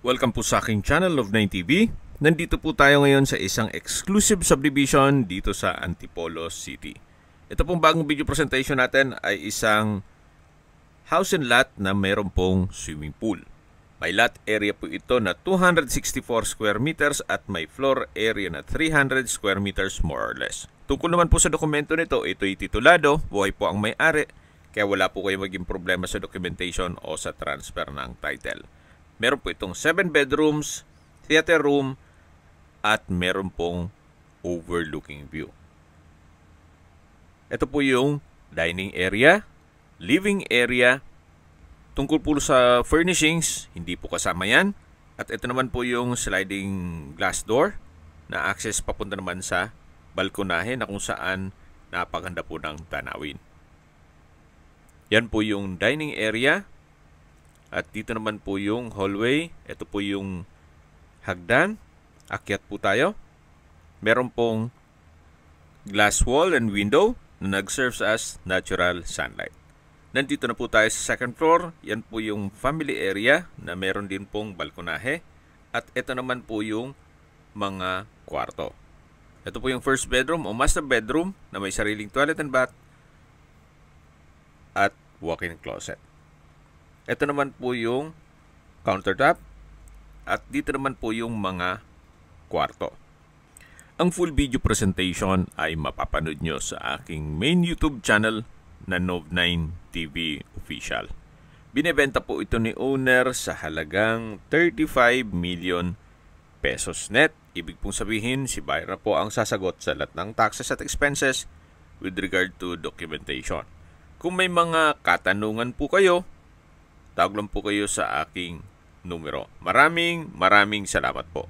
Welcome po sa aking channel of 9TV. Nandito po tayo ngayon sa isang exclusive subdivision dito sa Antipolo City. Ito pong bagong video presentation natin ay isang house and lot na mayroon pong swimming pool. May lot area po ito na 264 square meters at may floor area na 300 square meters more or less. Tungkol naman po sa dokumento nito, ito'y titulado, buhay po ang may-ari, kaya wala po kayo maging problema sa documentation o sa transfer ng title. Meron po itong 7 bedrooms, theater room, at meron pong overlooking view. Ito po yung dining area, living area. Tungkol po sa furnishings, hindi po kasama yan. At ito naman po yung sliding glass door na access papunta naman sa balkonahe na kung saan napaganda po ng tanawin. Yan po yung dining area. At dito naman po yung hallway. Ito po yung hagdan. Akyat po tayo. Meron pong glass wall and window na nag-serves as natural sunlight. Nandito na po tayo sa second floor. Yan po yung family area na meron din pong balkonahe. At ito naman po yung mga kwarto. Ito po yung first bedroom o master bedroom na may sariling toilet and bath at walk-in closet. Ito naman po yung countertop at dito naman po yung mga kwarto. Ang full video presentation ay mapapanood nyo sa aking main YouTube channel na Nov9 TV Official. Binebenta po ito ni owner sa halagang 35 million pesos net. Ibig pong sabihin, si buyer po ang sasagot sa lahat ng taxes at expenses with regard to documentation. Kung may mga katanungan po kayo, tawag lang po kayo sa aking numero. Maraming salamat po.